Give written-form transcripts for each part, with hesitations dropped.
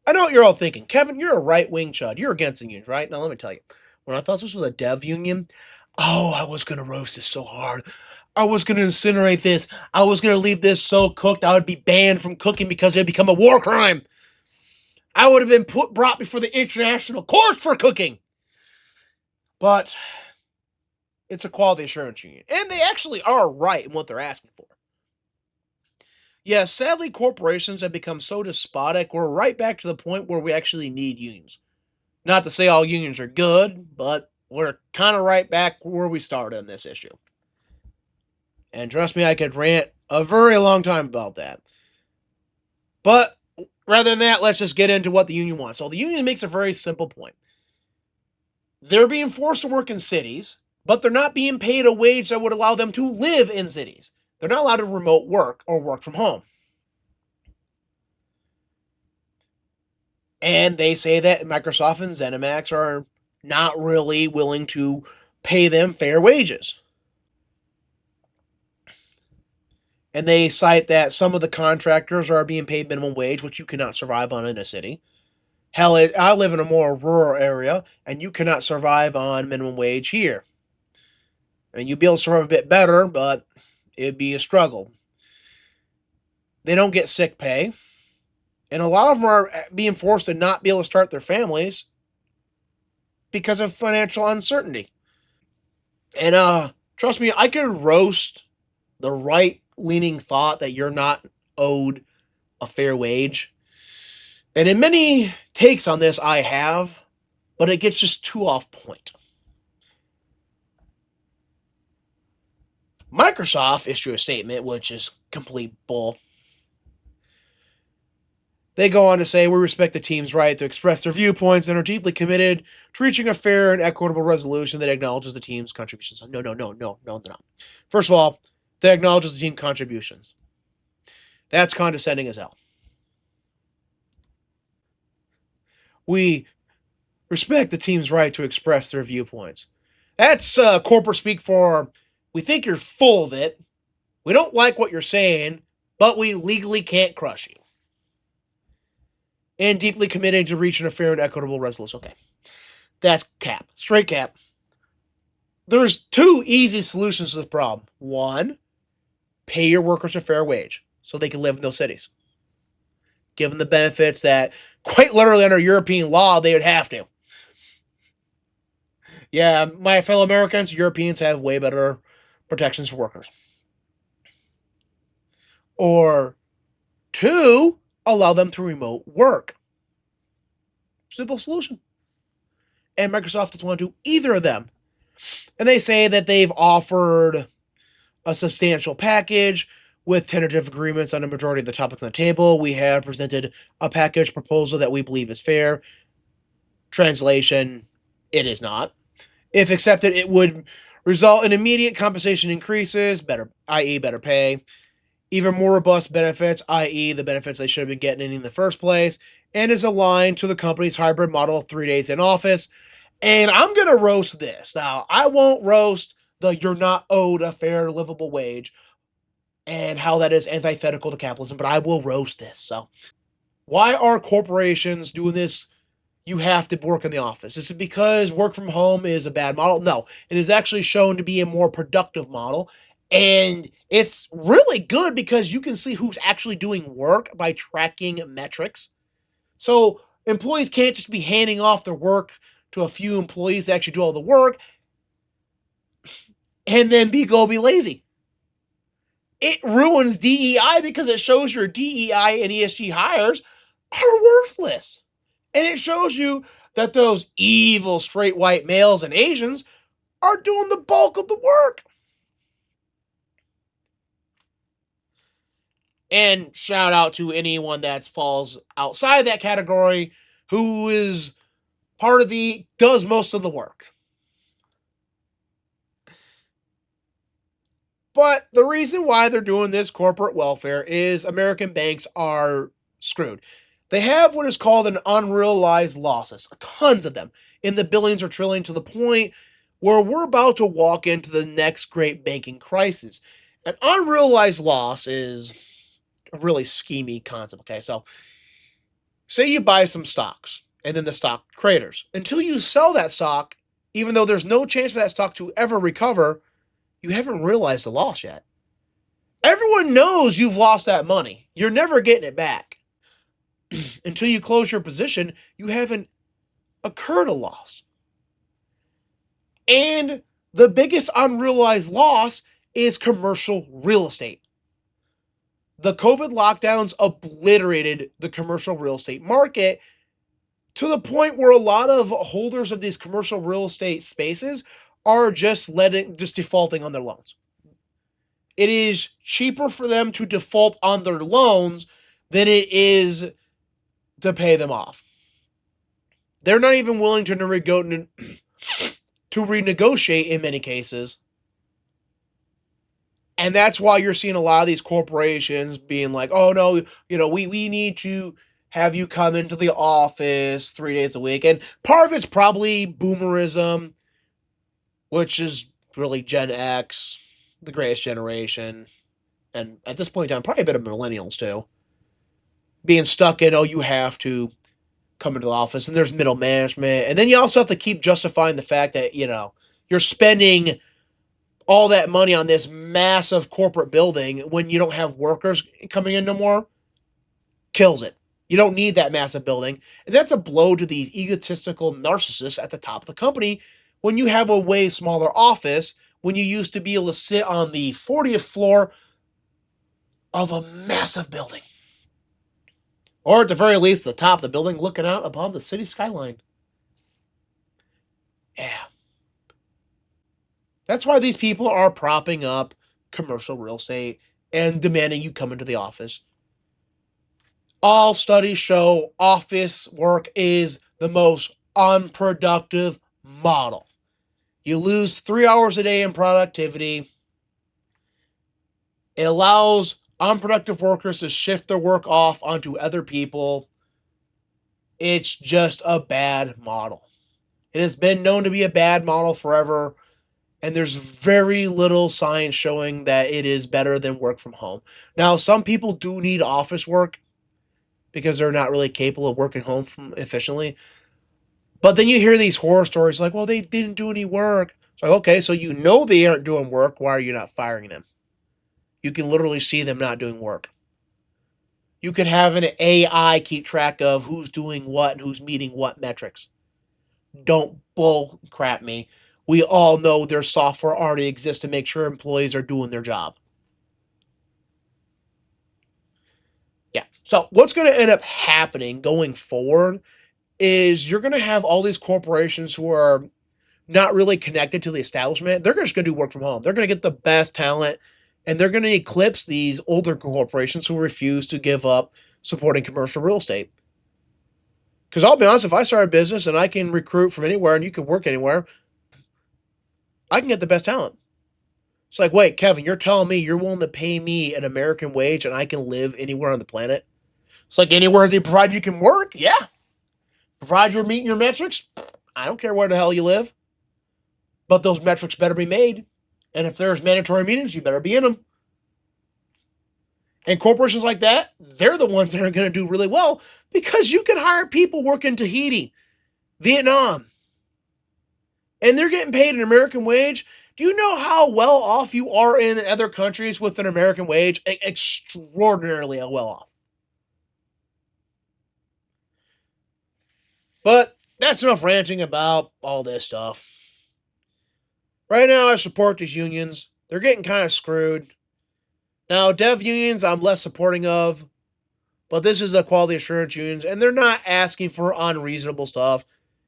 I know what you're all thinking. Kevin, you're a right-wing chud. You're against the unions, right? Now, let me tell you. When I thought this was a dev union, oh, I was going to roast this so hard. I was going to incinerate this. I was going to leave this so cooked I would be banned from cooking because it had become a war crime. I would have been brought before the International Court for cooking. But it's a quality assurance union. And they actually are right in what they're asking for. Yes, sadly, corporations have become so despotic, we're right back to the point where we actually need unions. Not to say all unions are good, but we're kind of right back where we started on this issue. And trust me, I could rant a very long time about that. But rather than that, let's just get into what the union wants. So the union makes a very simple point. They're being forced to work in cities, but they're not being paid a wage that would allow them to live in cities. They're not allowed to remote work or work from home. And they say that Microsoft and Zenimax are not really willing to pay them fair wages. And they cite that some of the contractors are being paid minimum wage, which you cannot survive on in a city. Hell, I live in a more rural area, and you cannot survive on minimum wage here. And you'd be able to survive a bit better, but it'd be a struggle. They don't get sick pay. And a lot of them are being forced to not be able to start their families because of financial uncertainty. And trust me, I could roast the right-leaning thought that you're not owed a fair wage. And in many takes on this, I have, but it gets just too off point. Microsoft issued a statement, which is complete bull. They go on to say, we respect the team's right to express their viewpoints and are deeply committed to reaching a fair and equitable resolution that acknowledges the team's contributions. No. First of all, that acknowledges the team contributions. That's condescending as hell. We respect the team's right to express their viewpoints. That's corporate speak for, we think you're full of it, we don't like what you're saying, but we legally can't crush you. And deeply committing to reaching a fair and equitable resolution. Okay. That's cap. Straight cap. There's two easy solutions to this problem. One, pay your workers a fair wage so they can live in those cities. Give them the benefits that, quite literally under European law, they would have to. Yeah, my fellow Americans, Europeans have way better protections for workers. Or two, allow them to remote work. Simple solution. And Microsoft doesn't want to do either of them. And they say that they've offered a substantial package with tentative agreements on a majority of the topics on the table. We have presented a package proposal that we believe is fair. Translation, it is not. If accepted, it would result in immediate compensation increases, i.e. better pay, even more robust benefits, i.e. the benefits they should have been getting in the first place, and is aligned to the company's hybrid model of 3 days in office. And I'm going to roast this. Now, I won't roast the you're not owed a fair, livable wage and how that is antithetical to capitalism, but I will roast this. So, why are corporations doing this? You have to work in the office. Is it because work from home is a bad model? No, it is actually shown to be a more productive model. And it's really good because you can see who's actually doing work by tracking metrics. So employees can't just be handing off their work to a few employees that actually do all the work and then be lazy. It ruins DEI because it shows your DEI and ESG hires are worthless. And it shows you that those evil straight white males and Asians are doing the bulk of the work. And shout out to anyone that falls outside that category who is part of does most of the work. But the reason why they're doing this corporate welfare is American banks are screwed. They have what is called an unrealized losses, tons of them, in the billions or trillions, to the point where we're about to walk into the next great banking crisis. An unrealized loss is a really schemy concept. Okay, so say you buy some stocks and then the stock craters. Until you sell that stock, even though there's no chance for that stock to ever recover, you haven't realized the loss yet. Everyone knows you've lost that money. You're never getting it back. Until you close your position, you haven't incurred a loss. And the biggest unrealized loss is commercial real estate. The COVID lockdowns obliterated the commercial real estate market to the point where a lot of holders of these commercial real estate spaces are just defaulting on their loans. It is cheaper for them to default on their loans than it is to pay them off. They're not even willing to renegotiate in many cases. And that's why you're seeing a lot of these corporations being like, oh no, we need to have you come into the office 3 days a week. And part of it's probably boomerism, which is really Gen X, the greatest generation. And at this point in time, probably a bit of millennials too. Being stuck in, you have to come into the office, and there's middle management. And then you also have to keep justifying the fact that, you're spending all that money on this massive corporate building when you don't have workers coming in no more. Kills it. You don't need that massive building. And that's a blow to these egotistical narcissists at the top of the company when you have a way smaller office, when you used to be able to sit on the 40th floor of a massive building. Or at the very least, the top of the building looking out upon the city skyline. Yeah. That's why these people are propping up commercial real estate and demanding you come into the office. All studies show office work is the most unproductive model. You lose 3 hours a day in productivity. It allows unproductive workers to shift their work off onto other people. It's just a bad model. It has been known to be a bad model forever, and there's very little science showing that it is better than work from home. Now, some people do need office work because they're not really capable of working home efficiently. But then you hear these horror stories like, well, they didn't do any work. It's like, okay, so they aren't doing work. Why are you not firing them? You can literally see them not doing work. You can have an AI keep track of who's doing what and who's meeting what metrics. Don't bull crap me. We all know their software already exists to make sure employees are doing their job. Yeah. So what's going to end up happening going forward is you're going to have all these corporations who are not really connected to the establishment. They're just going to do work from home. They're going to get the best talent, and they're going to eclipse these older corporations who refuse to give up supporting commercial real estate. Because I'll be honest, if I start a business and I can recruit from anywhere and you can work anywhere, I can get the best talent. It's like, wait, Kevin, you're telling me you're willing to pay me an American wage and I can live anywhere on the planet? It's like anywhere they provide you can work? Yeah. Provide you're meeting your metrics? I don't care where the hell you live. But those metrics better be made. And if there's mandatory meetings, you better be in them. And corporations like that, they're the ones that are going to do really well because you can hire people working Tahiti, Vietnam, and they're getting paid an American wage. Do you know how well off you are in other countries with an American wage? Extraordinarily well off. But that's enough ranting about all this stuff. Right now, I support these unions. They're getting kind of screwed. Now, dev unions, I'm less supporting of, but this is a quality assurance unions, and they're not asking for unreasonable stuff.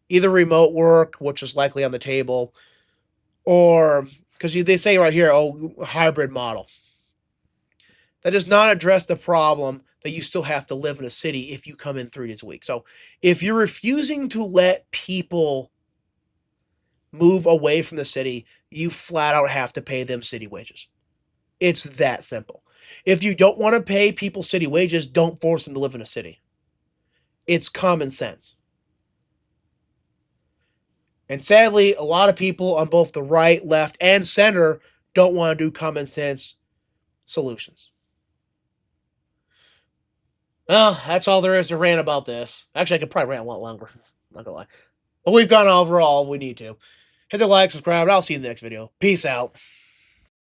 Either remote work, which is likely on the table, or, because they say right here, hybrid model. That does not address the problem that you still have to live in a city if you come in 3 days a week. So if you're refusing to let people move away from the city, you flat out have to pay them city wages. It's that simple. If you don't want to pay people city wages, don't force them to live in a city. It's common sense. And sadly, a lot of people on both the right, left, and center don't want to do common sense solutions. Well, that's all there is to rant about this. Actually, I could probably rant a lot longer. Not gonna lie. But we've gone over all we need to. Hit the like, subscribe, and I'll see you in the next video. Peace out.